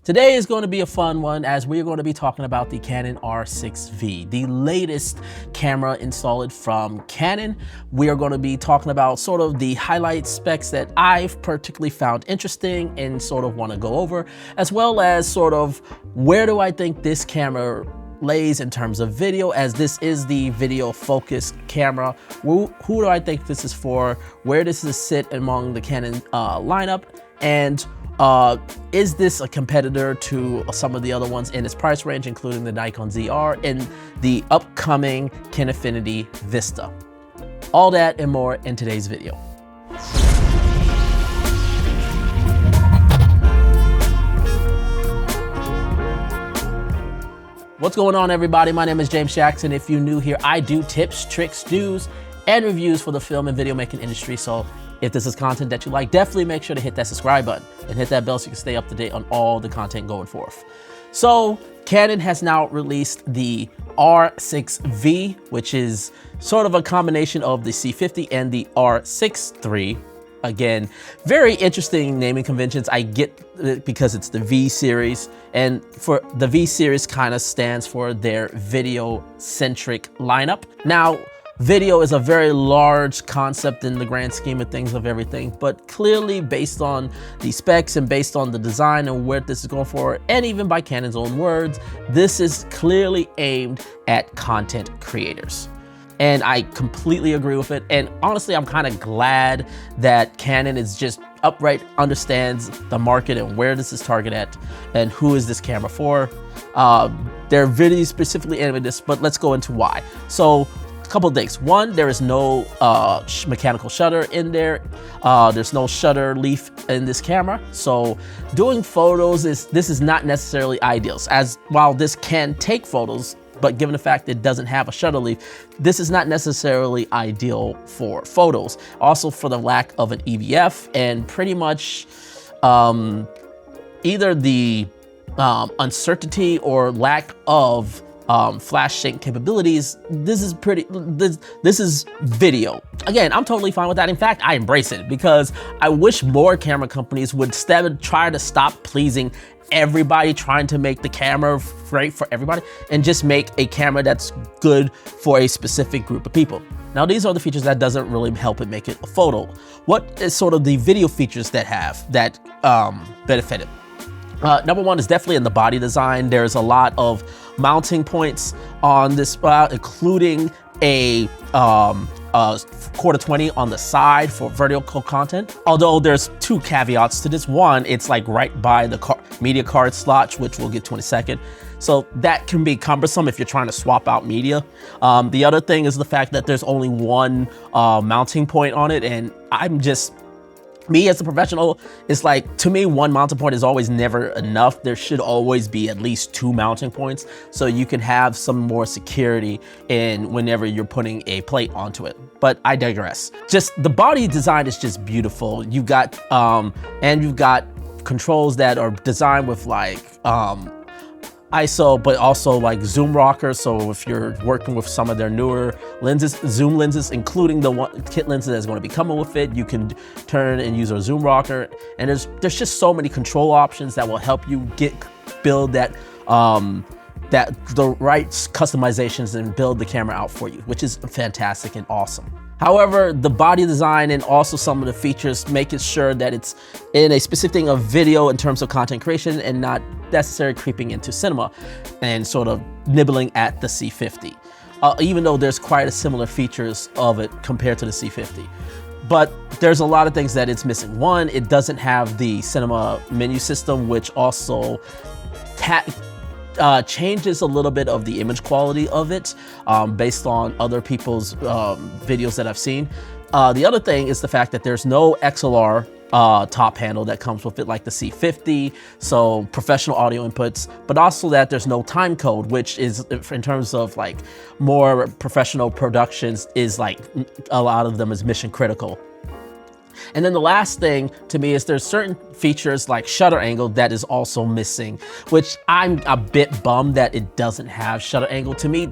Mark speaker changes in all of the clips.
Speaker 1: Today is going to be a fun one as we're going to be talking about the Canon R6V, the latest camera installed from Canon. We are going to be talking about sort of the highlight specs that I've particularly found interesting and sort of want to go over, as well as sort of where do I think this camera lays in terms of video, as this is the video focused camera. Who do I think this is for? Where does this sit among the Canon lineup? And is this a competitor to some of the other ones in its price range, including the Nikon ZR and the upcoming Kinefinity Vista? All that and more in today's video. What's going on, everybody? My name is James Jackson. If you're new here, I do tips, tricks, news, and reviews for the film and video making industry. So if this is content that you like, definitely make sure to hit that subscribe button and hit that bell so you can stay up to date on all the content going forth. So Canon has now released the R6V, which is sort of a combination of the C50 and the R6 III. Again, very interesting naming conventions. I get it because it's the V series, and for the V series kind of stands for their video-centric lineup. Now, video is a very large concept in the grand scheme of things of everything, but clearly based on the specs and based on the design and where this is going for, and even by Canon's own words, this is clearly aimed at content creators. And I completely agree with it. And honestly, I'm kind of glad that Canon is just upright, understands the market and where this is targeted at and who is this camera for. They're really specifically aimed at this, but let's go into why. So a couple of things. One, there is no mechanical shutter in there. There's no shutter leaf in this camera. So doing photos, this is not necessarily ideal. As while this can take photos, but given the fact it doesn't have a shutter leaf, this is not necessarily ideal for photos. Also for the lack of an EVF and pretty much either the uncertainty or lack of flash sync capabilities. This is video. Again, I'm totally fine with that. In fact, I embrace it because I wish more camera companies would try to stop pleasing everybody, trying to make the camera great for everybody, and just make a camera that's good for a specific group of people. Now, these are the features that doesn't really help it make it a photo. What is sort of the video features that benefit it? Number one is definitely in the body design. There's a lot of mounting points on this spot, including a quarter 20 on the side for vertical content. Although there's two caveats to this. One, it's like right by the media card slot, which we'll get to in a second. So that can be cumbersome if you're trying to swap out media. The other thing is the fact that there's only one mounting point on it, and me as a professional, it's like, to me, one mounting point is always never enough. There should always be at least two mounting points so you can have some more security in whenever you're putting a plate onto it. But I digress. Just the body design is just beautiful. You've got controls that are designed with like ISO, but also like zoom rockers. So if you're working with some of their newer lenses, zoom lenses, including the kit lenses that's going to be coming with it, you can turn and use a zoom rocker. And there's just so many control options that will help you build the right customizations and build the camera out for you, which is fantastic and awesome. However, the body design and also some of the features make it sure that it's in a specific thing of video in terms of content creation and not necessarily creeping into cinema and sort of nibbling at the C50, even though there's quite a similar features of it compared to the C50. But there's a lot of things that it's missing. One, it doesn't have the cinema menu system, which also changes a little bit of the image quality of it based on other people's videos that I've seen. The other thing is the fact that there's no XLR top handle that comes with it like the C50, so professional audio inputs, but also that there's no time code, which is, in terms of like more professional productions, is like a lot of them is mission critical. And then the last thing to me is there's certain features like shutter angle that is also missing, which I'm a bit bummed that it doesn't have shutter angle. To me,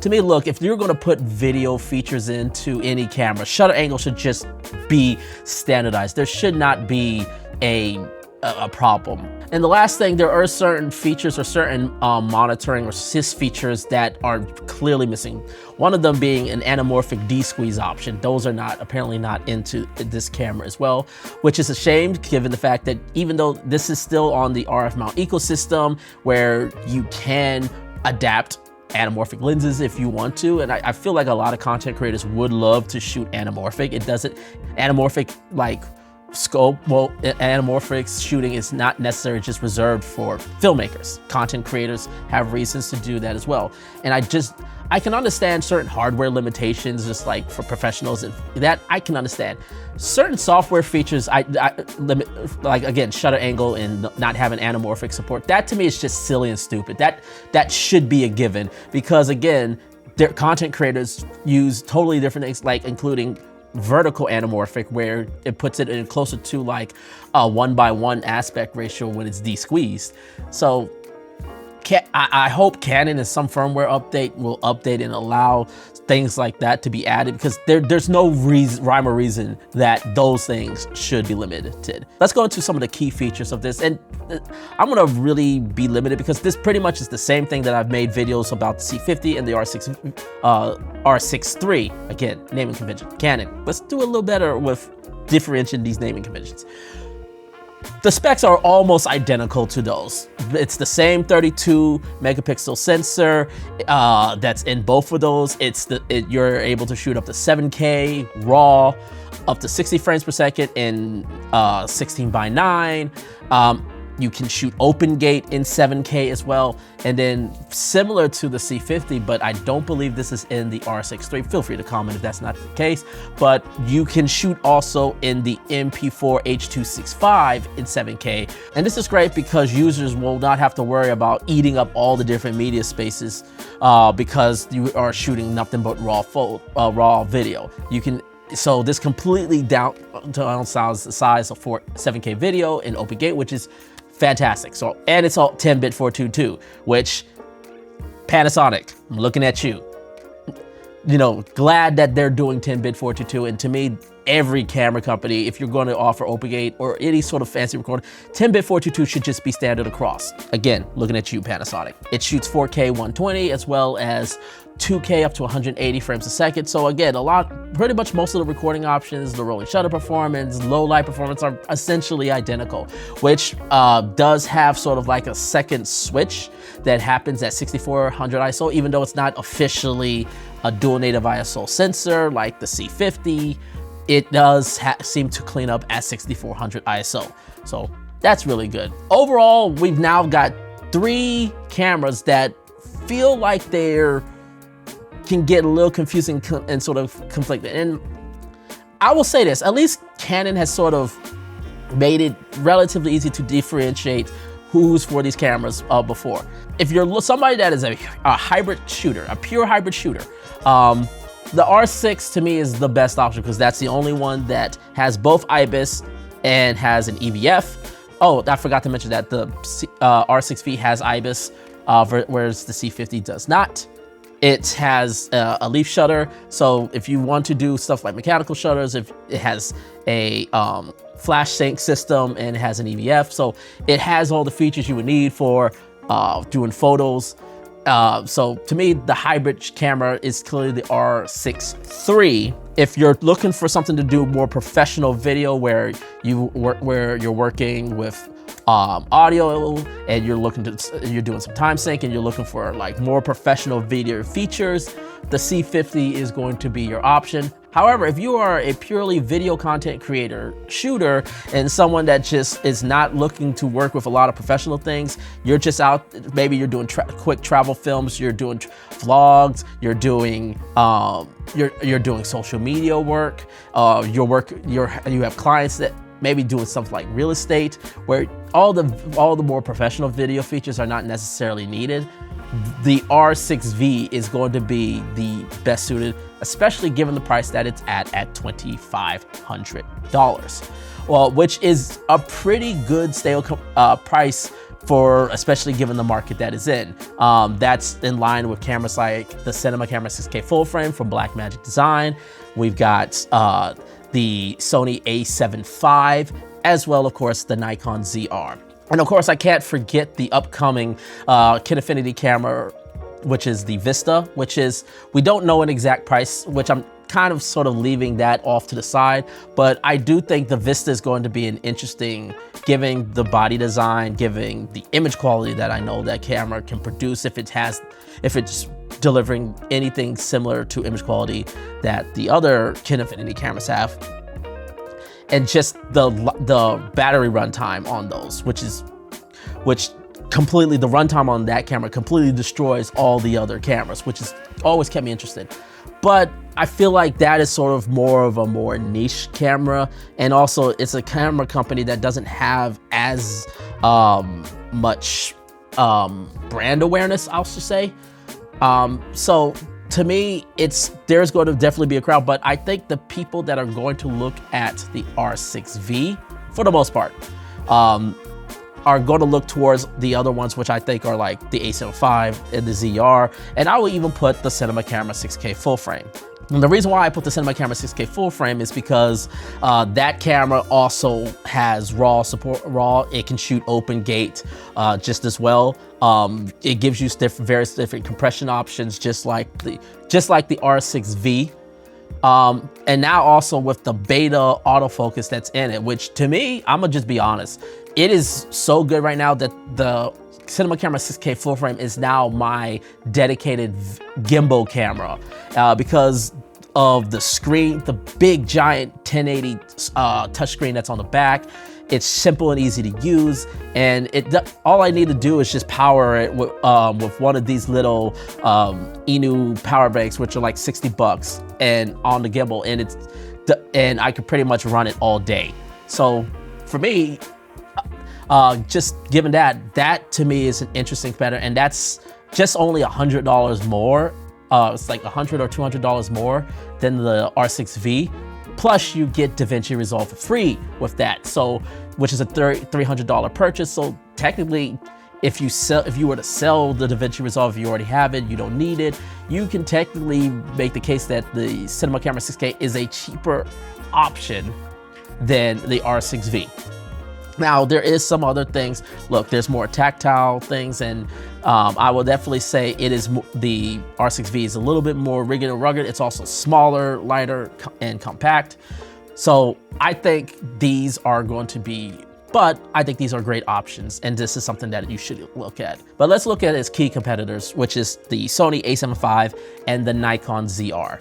Speaker 1: look, if you're gonna put video features into any camera, shutter angle should just be standardized. There should not be a a problem. And the last thing, there are certain features or certain monitoring or sys features that are clearly missing. One of them being an anamorphic desqueeze option. Those are apparently not into this camera as well, which is a shame given the fact that even though this is still on the RF mount ecosystem where you can adapt anamorphic lenses if you want to, and I feel like a lot of content creators would love to shoot anamorphic. It doesn't, anamorphic like scope, well, anamorphic shooting is not necessarily just reserved for filmmakers. Content creators have reasons to do that as well. And I can understand certain hardware limitations, just like for professionals, and that I can understand. Certain software features, like again, shutter angle and not having anamorphic support, that to me is just silly and stupid. That should be a given, because again, their content creators use totally different things, like including vertical anamorphic, where it puts it in closer to like a 1:1 aspect ratio when it's desqueezed. So I hope Canon in some firmware update will update and allow things like that to be added, because there's no rhyme or reason that those things should be limited. Let's go into some of the key features of this, and I'm gonna really be limited because this pretty much is the same thing that I've made videos about the C50 and the R6 III. Again, naming convention, Canon. Let's do a little better with differentiating these naming conventions. The specs are almost identical to those. It's the same 32 megapixel sensor that's in both of those. You're able to shoot up to 7K RAW, up to 60 frames per second in 16:9. You can shoot open gate in 7K as well. And then similar to the C50, but I don't believe this is in the R6 III. Feel free to comment if that's not the case, but you can shoot also in the MP4 H.265 in 7K. And this is great because users will not have to worry about eating up all the different media spaces because you are shooting nothing but raw video. So this completely downsize the size of 7K video in open gate, which is fantastic. So, and it's all 10-bit 422, which Panasonic, I'm looking at you. You know, glad that they're doing 10-bit 422. And to me, every camera company, if you're going to offer open gate or any sort of fancy recorder, 10-bit 422 should just be standard across. Again, looking at you, Panasonic. It shoots 4K 120 as well as 2K up to 180 frames a second. So again, pretty much most of the recording options, the rolling shutter performance, low light performance are essentially identical, which does have sort of like a second switch that happens at 6400 ISO, even though it's not officially a dual native ISO sensor like the C50. It does seem to clean up at 6400 ISO. So that's really good. Overall, we've now got 3 cameras that feel like can get a little confusing and sort of conflicted. And I will say this, at least Canon has sort of made it relatively easy to differentiate who's for these cameras before. If you're somebody that is a hybrid shooter, a pure hybrid shooter, the R6 to me is the best option because that's the only one that has both IBIS and has an EVF. Oh, I forgot to mention that the R6V has IBIS, whereas the C50 does not. It has a leaf shutter, so if you want to do stuff like mechanical shutters, if it has a flash sync system and it has an EVF, so it has all the features you would need for doing photos. So to me, the hybrid camera is clearly the R6 III. If you're looking for something to do more professional video where you're working with audio and you're doing some time sync and you're looking for like more professional video features, the C50 is going to be your option. However, if you are a purely video content creator, shooter, and someone that just is not looking to work with a lot of professional things, you're just out, maybe you're doing quick travel films, you're doing vlogs, you're doing social media work, you have clients that maybe doing something like real estate, where all the more professional video features are not necessarily needed. The R6V is going to be the best suited, especially given the price that it's at $2,500. Well, which is a pretty good stale price for, especially given the market that is in. That's in line with cameras like the Cinema Camera 6K full frame from Blackmagic Design. We've got the Sony A7 IV as well, of course, the Nikon ZR. And of course, I can't forget the upcoming Kinefinity camera, which is the Vista, which is, we don't know an exact price, which I'm kind of sort of leaving that off to the side. But I do think the Vista is going to be an interesting, giving the body design, giving the image quality that I know that camera can produce if it's delivering anything similar to image quality that the other Kinefinity cameras have. And just the battery runtime on those, which completely, the runtime on that camera completely destroys all the other cameras, which has always kept me interested. But I feel like that is sort of more of a more niche camera, and also it's a camera company that doesn't have as much brand awareness, I'll just say. So to me, there's going to definitely be a crowd, but I think the people that are going to look at the R6V, for the most part, are going to look towards the other ones, which I think are like the A7V and the ZR, and I will even put the Cinema Camera 6K full frame. And the reason why I put the Cinema Camera 6K full frame is because that camera also has RAW support. It can shoot open gate just as well. It gives you various different compression options, just like the R6V. And now also with the beta autofocus that's in it, which to me, I'm gonna just be honest, it is so good right now that the Cinema Camera 6K full frame is now my dedicated gimbal camera because of the screen, the big giant 1080 touchscreen that's on the back. It's simple and easy to use, and all I need to do is just power it with one of these little Inu power banks, which are like 60 bucks, and on the gimbal, and I could pretty much run it all day. So for me, just given that to me is an interesting competitor, and that's just only $100 more. It's like $100 or $200 more than the R6V. Plus you get DaVinci Resolve for free with that, so which is a $300 purchase. So technically, if you were to sell the DaVinci Resolve, if you already have it, you don't need it, you can technically make the case that the Cinema Camera 6K is a cheaper option than the R6V. Now, there is some other things. Look, there's more tactile things, and I will definitely say the R6V is a little bit more rugged and rugged. It's also smaller, lighter, and compact. So I think these are going to be, but I think these are great options, and this is something that you should look at. But let's look at its key competitors, which is the Sony a7V and the Nikon ZR.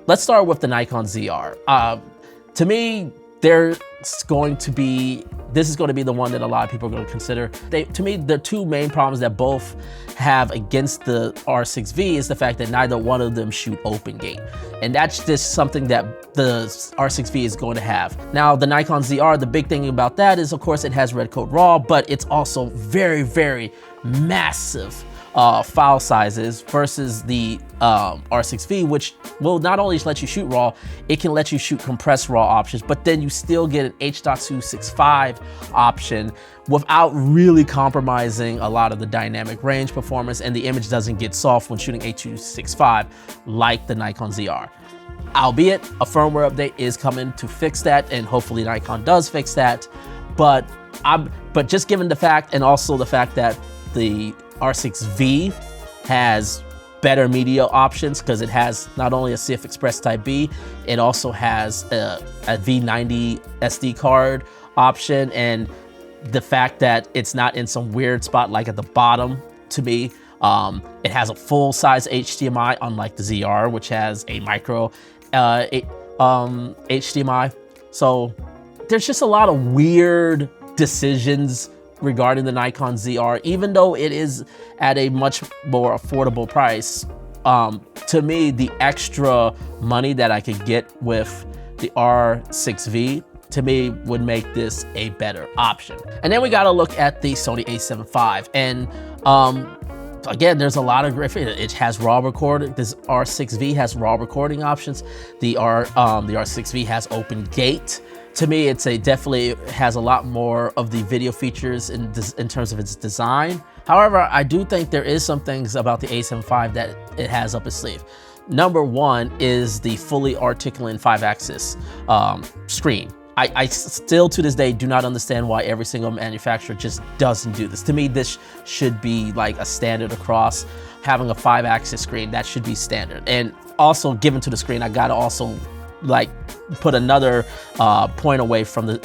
Speaker 1: Let's start with the Nikon ZR. To me, this is going to be the one that a lot of people are going to consider. To me, the two main problems that both have against the R6V is the fact that neither one of them shoot open gate. And that's just something that the R6V is going to have. Now, the Nikon ZR, the big thing about that is, of course, it has red coat RAW, but it's also very, very massive file sizes versus the R6V, which will not only let you shoot RAW, it can let you shoot compressed RAW options, but then you still get an H.265 option without really compromising a lot of the dynamic range performance, and the image doesn't get soft when shooting H.265 like the Nikon ZR. Albeit, a firmware update is coming to fix that, and hopefully Nikon does fix that. But just given the fact, and also the fact that the R6V has better media options, because it has not only a CF Express Type B, it also has a V90 SD card option, and the fact that it's not in some weird spot like at the bottom, to me, it has a full-size HDMI, unlike the ZR, which has a micro HDMI. So there's just a lot of weird decisions regarding the Nikon ZR, even though it is at a much more affordable price. To me, the extra money that I could get with the R6V, to me, would make this a better option. And then we gotta look at the Sony a7V, and again, there's a lot of great. It has RAW recording. This R6V has RAW recording options. The R6V has open gate. To me, definitely has a lot more of the video features in terms of its design. However, I do think there is some things about the a7V that it has up its sleeve. Number one is the fully articulate 5-axis screen. I still to this day do not understand why every single manufacturer just doesn't do this. To me, this should be like a standard across. Having a 5-axis screen, that should be standard. And also given to the screen, I gotta also like put another point away from the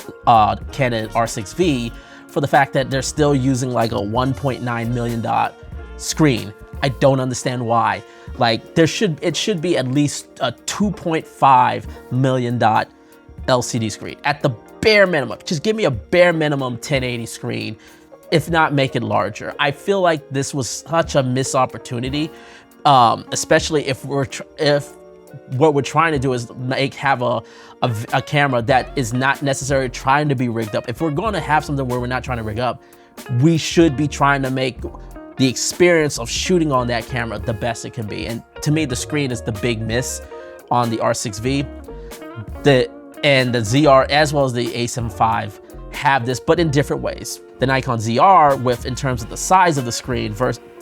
Speaker 1: Canon R6V for the fact that they're still using like a $1.9 million screen. I don't understand why. Like it should be at least a $2.5 million LCD screen at the bare minimum. Just give me a bare minimum 1080 screen, if not make it larger. I feel like this was such a missed opportunity, especially if what we're trying to do is have a camera that is not necessarily trying to be rigged up. If we're going to have something where we're not trying to rig up, we should be trying to make the experience of shooting on that camera the best it can be. And to me, the screen is the big miss on the R6V. And the ZR as well as the A7 V have this, but in different ways. The Nikon ZR in terms of the size of the screen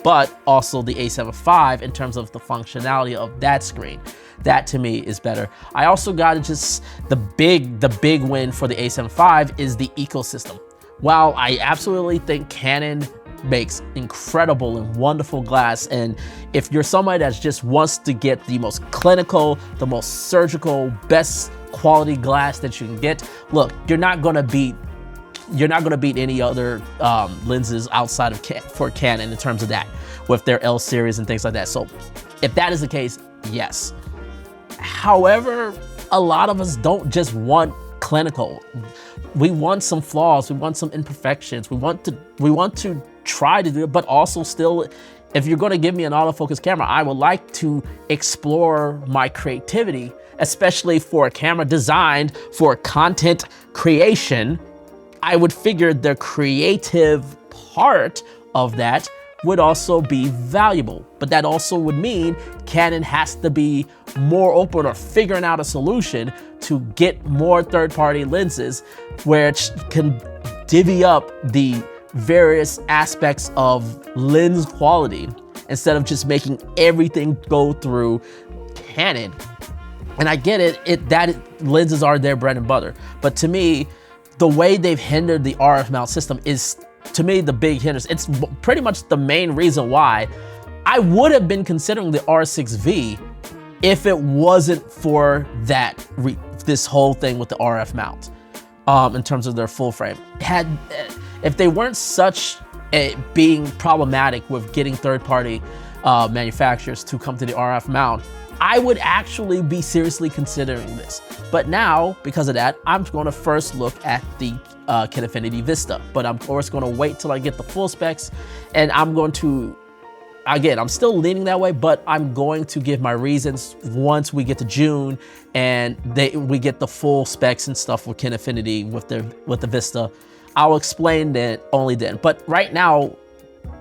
Speaker 1: but also the A7 V in terms of the functionality of that screen. That to me is better. I also got the big win for the A7 V is the ecosystem. While I absolutely think Canon makes incredible and wonderful glass, and if you're somebody that just wants to get the most clinical, the most surgical, best quality glass that you can get, look, you're not gonna beat any other lenses outside of for Canon in terms of that, with their L series and things like that. So if that is the case, yes. However, a lot of us don't just want clinical. We want some flaws, we want some imperfections, we want to try to do it, but also still, if you're gonna give me an autofocus camera, I would like to explore my creativity, especially for a camera designed for content creation. I would figure the creative part of that would also be valuable, but that also would mean Canon has to be more open or figuring out a solution to get more third-party lenses where it can divvy up the various aspects of lens quality instead of just making everything go through Canon. And I get it, that lenses are their bread and butter, but to me, the way they've hindered the RF mount system is, to me, the big hindrance. It's pretty much the main reason why I would have been considering the R6V if it wasn't for this whole thing with the RF mount in terms of their full frame. If they weren't being problematic with getting third-party manufacturers to come to the RF mount, I would actually be seriously considering this. But now, because of that, I'm going to first look at the Kinefinity Vista. But I'm of course going to wait till I get the full specs, and I'm going to, again, I'm still leaning that way, but I'm going to give my reasons once we get to June and we get the full specs and stuff with Kinefinity with the Vista. I'll explain that only then. But right now,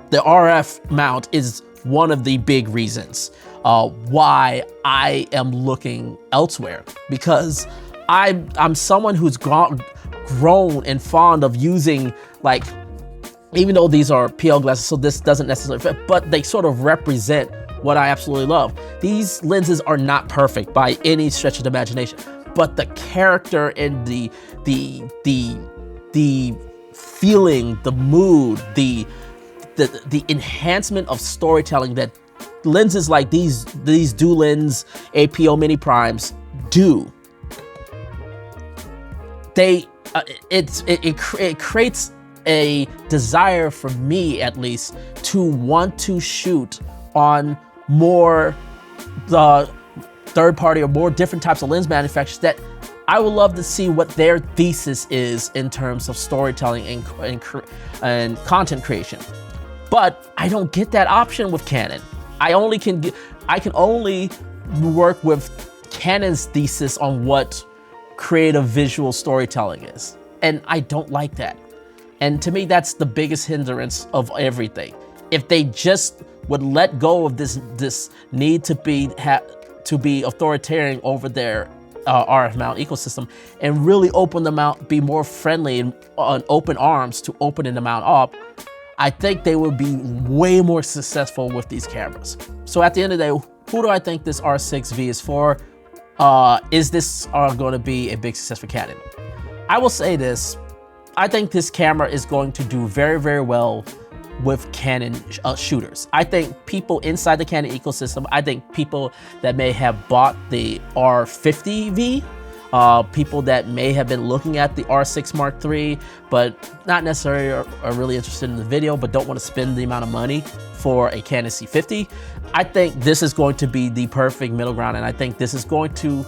Speaker 1: the RF mount is one of the big reasons why I am looking elsewhere, because I'm someone who's grown and fond of using, like, even though these are PL glasses, so this doesn't necessarily fit, but they sort of represent what I absolutely love. These lenses are not perfect by any stretch of the imagination, but the character and the feeling, the mood, the enhancement of storytelling that lenses like these dual lens APO mini primes do. It creates a desire for me, at least, to want to shoot on more the third party or more different types of lens manufacturers that I would love to see what their thesis is in terms of storytelling and content creation. But I don't get that option with Canon. I can only work with Canon's thesis on what creative visual storytelling is. And I don't like that. And to me, that's the biggest hindrance of everything. If they just would let go of this need to be authoritarian over their RF mount ecosystem and really open them out, be more friendly and on open arms to opening them out up, I think they would be way more successful with these cameras. So at the end of the day, who do I think this R6V is for? Is this going to be a big success for Canon? I will say this, I think this camera is going to do very, very well with Canon shooters. I think people inside the Canon ecosystem, I think people that may have bought the R6V, people that may have been looking at the R6 Mark III, but not necessarily are really interested in the video, but don't want to spend the amount of money for a Canon C50. I think this is going to be the perfect middle ground, and I think this is going to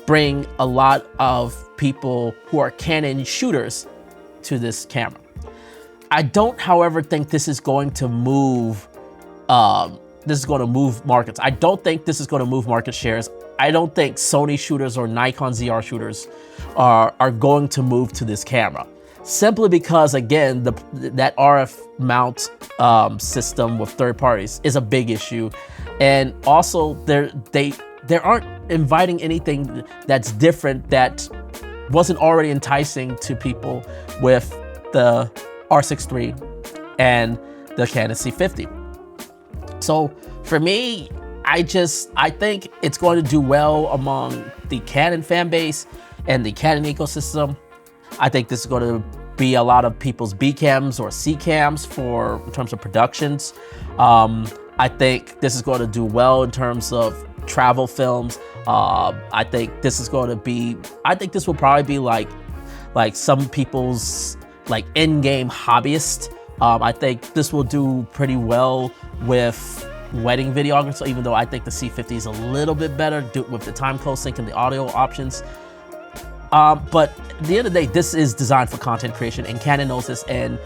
Speaker 1: bring a lot of people who are Canon shooters to this camera. I don't, however, think this is going to move markets. I don't think this is going to move market shares. I don't think Sony shooters or Nikon ZR shooters are going to move to this camera. Simply because, again, that RF mount system with third parties is a big issue. And also, they aren't inviting anything that's different that wasn't already enticing to people with the R6 III and the Canon C50. So for me, I think it's going to do well among the Canon fan base and the Canon ecosystem. I think this is going to be a lot of people's B cams or C cams in terms of productions. I think this is going to do well in terms of travel films. I think this will probably be like some people's in-game hobbyist. I think this will do pretty well with wedding videographers, even though I think the C50 is a little bit better with the timecode sync and the audio options. But at the end of the day, this is designed for content creation, and Canon knows this, and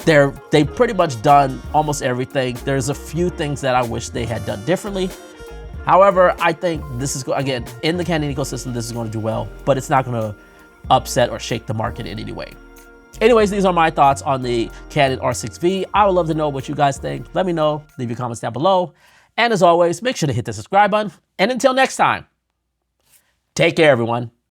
Speaker 1: they've pretty much done almost everything. There's a few things that I wish they had done differently. However, I think this is, again, in the Canon ecosystem, this is going to do well, but it's not going to upset or shake the market in any way. Anyways, these are my thoughts on the Canon R6V. I would love to know what you guys think. Let me know. Leave your comments down below. And as always, make sure to hit the subscribe button. And until next time, take care, everyone.